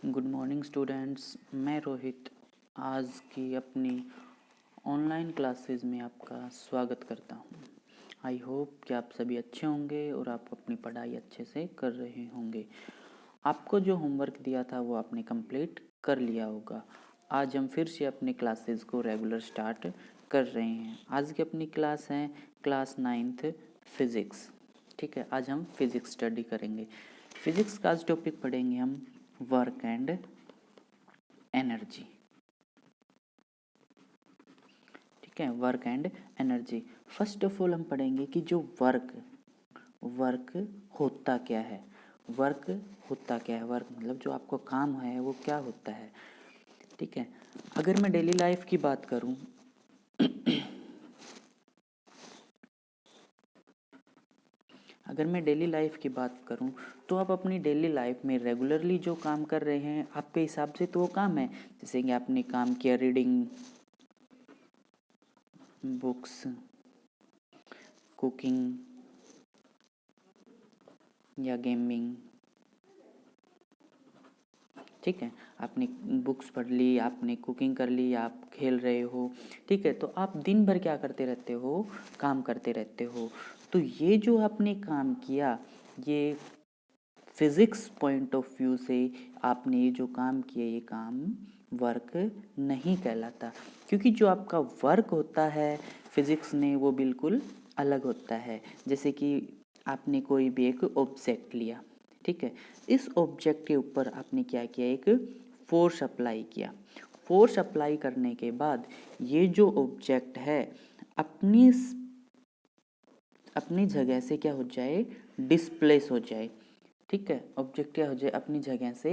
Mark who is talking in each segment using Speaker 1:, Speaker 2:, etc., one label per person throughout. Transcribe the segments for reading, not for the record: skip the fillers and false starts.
Speaker 1: Good morning students, मैं रोहित आज की अपनी ऑनलाइन क्लासेस में आपका स्वागत करता हूं। आई होप कि आप सभी अच्छे होंगे और आप अपनी पढ़ाई अच्छे से कर रहे होंगे। आपको जो होमवर्क दिया था वो आपने कंप्लीट कर लिया होगा। आज हम फिर से अपने क्लासेस को रेगुलर स्टार्ट कर रहे हैं। आज की अपनी क्लास है क्लास 9th फिज़िक्स। ठीक है, आज हम फिज़िक्स स्टडी करेंगे। फिज़िक्स का आज टॉपिक पढ़ेंगे हम वर्क एंड एनर्जी। ठीक है, work and energy. First of all हम पढ़ेंगे कि जो वर्क होता क्या है। वर्क होता क्या है, वर्क मतलब जो आपको काम है वो क्या होता है। ठीक है, अगर मैं डेली लाइफ की बात करूं अगर मैं डेली लाइफ की बात करूं तो आप अपनी डेली लाइफ में रेगुलरली जो काम कर रहे हैं आपके हिसाब से तो वो काम है। जैसे कि आपने काम किया रीडिंग बुक्स, कुकिंग या गेमिंग। ठीक है, आपने बुक्स पढ़ ली, आपने कुकिंग कर ली, आप खेल रहे हो। ठीक है, तो आप दिन भर क्या करते रहते हो, काम करते रहते हो। तो ये जो आपने काम किया, ये फिज़िक्स पॉइंट ऑफ व्यू से आपने ये जो काम किया, ये काम वर्क नहीं कहलाता। क्योंकि जो आपका वर्क होता है फिज़िक्स में वो बिल्कुल अलग होता है। जैसे कि आपने कोई भी एक ऑब्जेक्ट लिया, ठीक है, इस ऑब्जेक्ट के ऊपर आपने क्या किया, एक फोर्स अप्लाई किया। फोर्स अप्लाई करने के बाद ये जो ऑब्जेक्ट है अपनी अपनी जगह से क्या हो जाए, डिस्प्लेस हो जाए। ठीक है, ऑब्जेक्ट क्या हो जाए, अपनी जगह से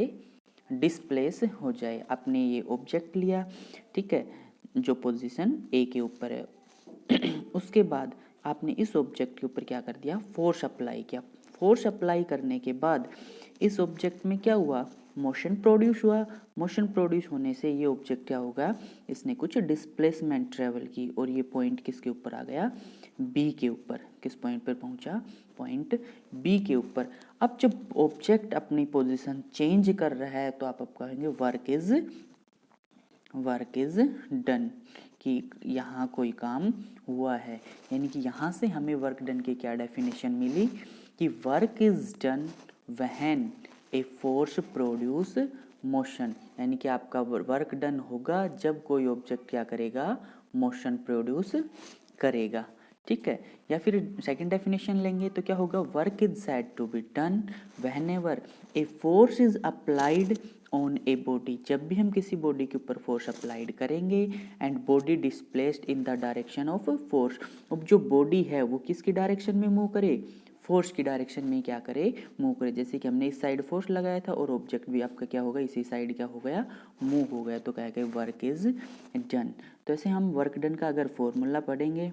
Speaker 1: डिस्प्लेस हो जाए। आपने ये ऑब्जेक्ट लिया, ठीक है, जो पोजीशन ए के ऊपर है उसके बाद आपने इस ऑब्जेक्ट के ऊपर क्या कर दिया, फोर्स अप्लाई किया। फोर्स अप्लाई करने के बाद इस ऑब्जेक्ट में क्या हुआ, मोशन प्रोड्यूस हुआ। मोशन प्रोड्यूस होने से ये ऑब्जेक्ट क्या होगा, इसने कुछ डिस्प्लेसमेंट ट्रेवल की और ये पॉइंट किसके ऊपर आ गया, बी के ऊपर। किस पॉइंट पर पहुंचा, पॉइंट बी के ऊपर। अब जब ऑब्जेक्ट अपनी पोजीशन चेंज कर रहा है तो आप कहेंगे वर्क इज डन, कि यहाँ कोई काम हुआ है। यानी कि यहाँ से हमें वर्क डन की क्या डेफिनेशन मिली कि work is done when a force produce motion. यानी कि आपका वर्क डन होगा जब कोई ऑब्जेक्ट क्या करेगा, मोशन प्रोड्यूस करेगा। ठीक है, या फिर सेकंड डेफिनेशन लेंगे तो क्या होगा, work is said to be done whenever a force is applied on a body. जब भी हम किसी बॉडी के ऊपर फोर्स अप्लाइड करेंगे and body displaced in the direction of force. अब जो बॉडी है वो किसकी डायरेक्शन में मूव करे, फोर्स की डायरेक्शन में क्या करे, मूव करे। जैसे कि हमने इस साइड फोर्स लगाया था और ऑब्जेक्ट भी आपका क्या होगा, इसी साइड क्या हो गया, मूव हो गया। तो क्या कहें, वर्क इज डन। तो ऐसे हम वर्क डन का अगर फॉर्मूला पढ़ेंगे,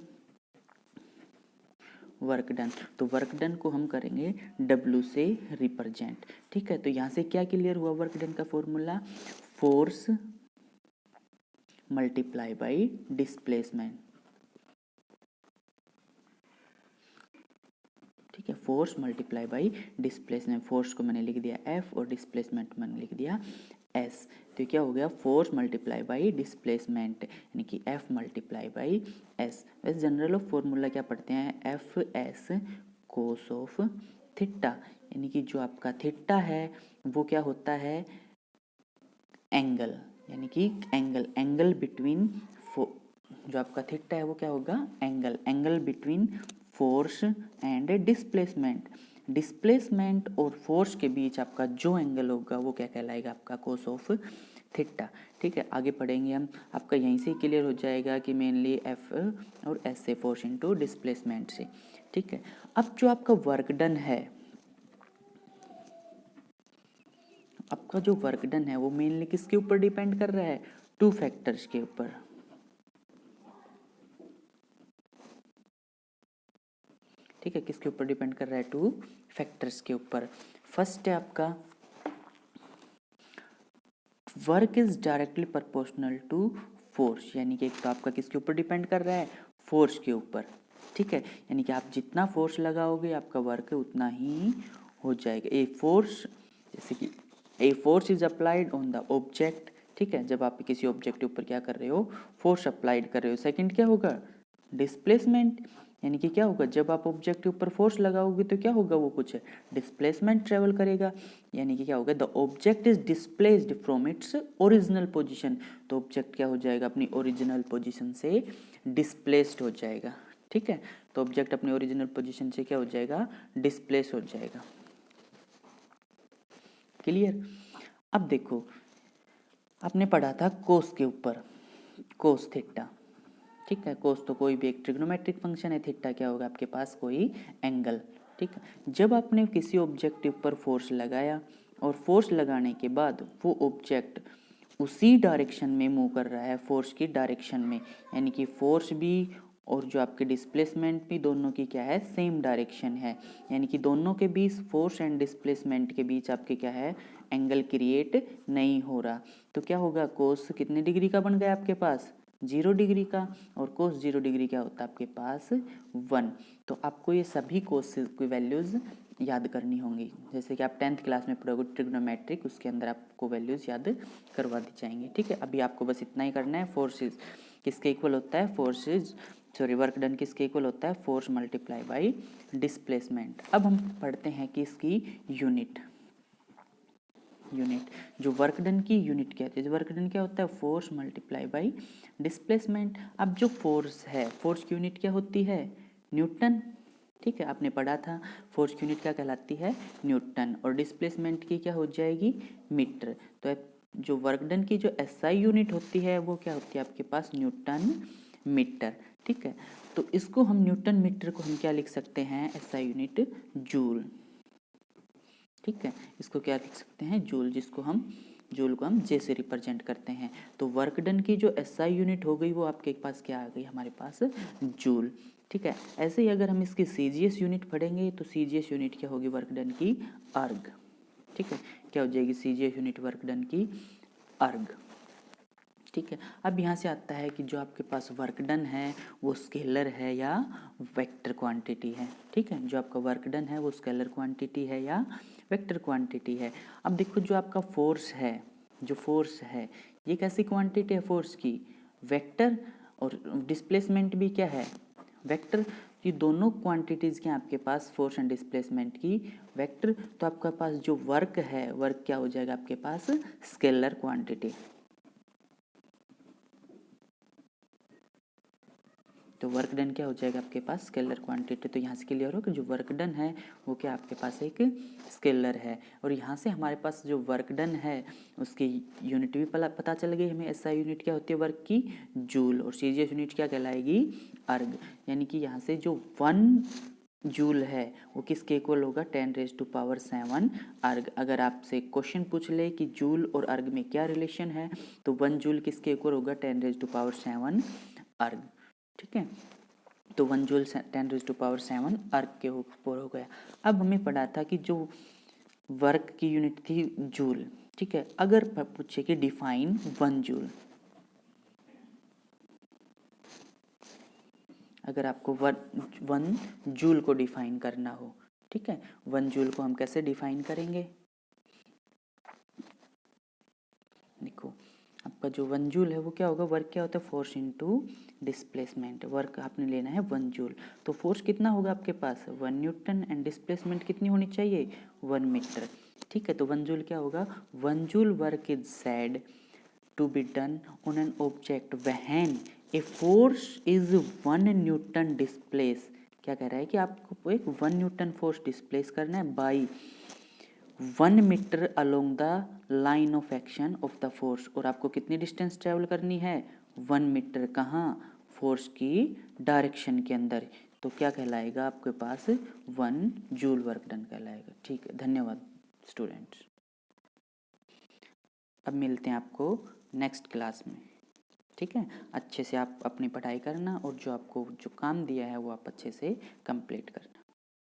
Speaker 1: वर्क डन, तो वर्क डन को हम करेंगे W से रिप्रेजेंट। ठीक है, तो यहाँ से क्या क्लियर हुआ, वर्क डन का formula force multiply by displacement. ठीक है, force multiply by displacement. Force को मैंने लिख दिया F और डिस्प्लेसमेंट मैंने लिख दिया S। तो क्या हो गया, फोर्स मल्टीप्लाई बाई डिस्प्लेसमेंट, यानी कि F मल्टीप्लाई बाई S। वैसे जनरल ऑफ फॉर्मूला क्या पढ़ते हैं, FS कोस ऑफ थीटा। यानी कि जो आपका थीटा है वो क्या होता है, एंगल। यानी कि एंगल बिटवीन, जो आपका थीटा है वो क्या होगा, angle between force and displacement. Displacement और फोर्स के बीच आपका जो एंगल होगा वो क्या कहलाएगा, आपका कोस ऑफ थीटा। ठीक है, आगे पढ़ेंगे हम, आपका यहीं से क्लियर हो जाएगा कि मेनली एफ और एस से, फोर्स इनटू डिस्प्लेसमेंट से। ठीक है, अब जो आपका वर्क डन है, आपका जो वर्क डन है वो मेनली किसके ऊपर डिपेंड कर रहा है, टू फैक्टर्स के ऊपर। ठीक है, किसके ऊपर डिपेंड कर रहा है, टू फैक्टर्स के ऊपर। फर्स्ट है आपका work is directly proportional to force. यानी कि एक तो आपका किसके ऊपर डिपेंड कर रहा है, फोर्स के ऊपर। ठीक है, यानी कि आप जितना फोर्स लगाओगे आपका वर्क उतना ही हो जाएगा। ए फोर्स, जैसे कि ए force is applied on the object, ठीक है, जब आप किसी ऑब्जेक्ट के ऊपर क्या कर रहे हो, फोर्स अप्लाइड कर रहे हो। सेकंड क्या होगा, डिस्प्लेसमेंट, यानी कि क्या होगा, जब आप ऑब्जेक्ट के ऊपर फोर्स लगाओगे तो क्या होगा, वो कुछ डिस्प्लेसमेंट ट्रेवल करेगा, यानी कि क्या होगा, the object is displaced from its original position, तो ऑब्जेक्ट क्या हो जाएगा, अपनी ओरिजिनल पोजीशन से डिस्प्लेस्ड हो जाएगा, ठीक है, तो ऑब्जेक्ट अपनी ओरिजिनल पोजीशन से क्या हो जाएगा, डिस्प्लेस हो जाएगा। क्लियर। अब देखो आपने पढ़ा था कोस के ऊपर, कोस थीटा, ठीक है, कोस तो कोई भी एक ट्रिग्नोमेट्रिक फंक्शन है, थीटा क्या होगा आपके पास, कोई एंगल, ठीक है। जब आपने किसी ऑब्जेक्ट के ऊपर फोर्स लगाया और फोर्स लगाने के बाद वो ऑब्जेक्ट उसी डायरेक्शन में मूव कर रहा है, फोर्स की डायरेक्शन में, यानी कि फोर्स भी और जो आपके डिस्प्लेसमेंट भी दोनों की क्या है, सेम डायरेक्शन है, यानी कि दोनों के बीच, फोर्स एंड डिस्प्लेसमेंट के बीच आपके क्या है, एंगल क्रिएट नहीं हो रहा, तो क्या होगा, कोस कितने डिग्री का बन गया आपके पास, 0 डिग्री का, और कोस 0 डिग्री क्या होता है आपके पास 1। तो आपको ये सभी कोस की वैल्यूज़ याद करनी होंगी, जैसे कि आप 10th क्लास में पढ़ोगे ट्रिग्नोमेट्रिक, उसके अंदर आपको वैल्यूज़ याद करवा दी जाएंगी, ठीक है। अभी आपको बस इतना ही करना है, फोर्सेज किसके इक्वल होता है, वर्क डन किसके इक्वल होता है, फोर्स मल्टीप्लाई बाई डिस्प्लेसमेंट। अब हम पढ़ते हैं कि इसकी यूनिट, जो वर्क डन की यूनिट क्या होती है, वर्क डन क्या होता है, फोर्स मल्टीप्लाई बाई डिस्प्लेसमेंट। अब जो फोर्स है, फोर्स की यूनिट क्या होती है, न्यूटन, ठीक है, आपने पढ़ा था फोर्स की यूनिट क्या कहलाती है, न्यूटन, और डिस्प्लेसमेंट की क्या हो जाएगी, मीटर। तो जो वर्क डन की जो एसआई यूनिट होती है वो क्या होती है आपके पास, न्यूटन मीटर, ठीक है। तो इसको हम न्यूटन मीटर को हम क्या लिख सकते हैं, एसआई यूनिट जूल, ठीक है, इसको क्या लिख सकते हैं, जूल, जिसको हम जूल को हम जे से रिप्रेजेंट करते हैं। तो वर्क डन की जो एसआई यूनिट हो गई वो आपके पास क्या आ गई, हमारे पास जूल, ठीक है। ऐसे ही अगर हम इसकी सीजीएस यूनिट पढ़ेंगे तो सीजीएस यूनिट क्या होगी वर्क डन की, अर्ग, ठीक है, क्या हो जाएगी सीजीएस यूनिट वर्क डन की अर्ग, ठीक है। अब यहाँ से आता है कि जो आपके पास वर्क डन है वो स्केलर है या वेक्टर क्वांटिटी है, ठीक है, जो आपका वर्क डन है वो स्केलर क्वांटिटी है या वेक्टर क्वांटिटी है। अब देखो जो आपका फोर्स है, जो फोर्स है ये कैसी क्वांटिटी है फोर्स की, वेक्टर, और डिस्प्लेसमेंट भी क्या है, वेक्टर। ये दोनों क्वांटिटीज़ क्या आपके पास, फोर्स एंड डिस्प्लेसमेंट की वेक्टर, तो आपके पास जो वर्क है, वर्क क्या हो जाएगा आपके पास, स्केलर क्वांटिटी। तो वर्क डन क्या हो जाएगा आपके पास, स्केलर क्वांटिटी। तो यहाँ से क्लियर हो कि जो वर्क डन है वो क्या आपके पास एक स्केलर है, और यहाँ से हमारे पास जो वर्क डन है उसकी यूनिट भी पता चल गई हमें, एसआई यूनिट क्या होती है वर्क की, जूल, और सीजीएस यूनिट क्या कहलाएगी, अर्ग, यानी कि यहाँ से जो 1 जूल है वो किसके इक्वल होगा, 10⁻⁷ अर्ग। अगर आपसे क्वेश्चन पूछ ले कि जूल और अर्ग में क्या रिलेशन है, तो 1 जूल किसके इक्वल होगा, 10⁻⁷ अर्ग, ठीक है। तो 1 जूल 10⁻⁷ अर्ग के ऊपर हो गया। अब हमें पढ़ा था कि जो वर्क की यूनिट थी जूल, ठीक है, अगर पूछे कि डिफाइन 1 जूल, अगर आपको 1 जूल को डिफाइन करना हो, ठीक है, 1 जूल को हम कैसे डिफाइन करेंगे, देखो आपका जो 1 जूल है वो क्या होगा, वर्क क्या होता है, फोर्स इनटू डिस्प्लेसमेंट, वर्क आपने लेना है 1 जूल, तो फोर्स कितना होगा आपके पास 1 न्यूटन, एंड डिस्प्लेसमेंट कितनी होनी चाहिए 1 मीटर, ठीक है। तो 1 जूल क्या होगा, 1 joule work is said to be done on an object when a force is 1 newton displace, क्या कह रहा है कि आपको एक 1 न्यूटन फोर्स डिस्प्लेस करना है by 1 metre along the line of action of the force, और आपको कितनी डिस्टेंस ट्रेवल करनी है 1 मीटर, कहाँ, फोर्स की डायरेक्शन के अंदर, तो क्या कहलाएगा आपके पास 1 जूल वर्क डन कहलाएगा, ठीक है। धन्यवाद स्टूडेंट्स, अब मिलते हैं आपको नेक्स्ट क्लास में, ठीक है। अच्छे से आप अपनी पढ़ाई करना और जो आपको जो काम दिया है वो आप अच्छे से कंप्लीट करना।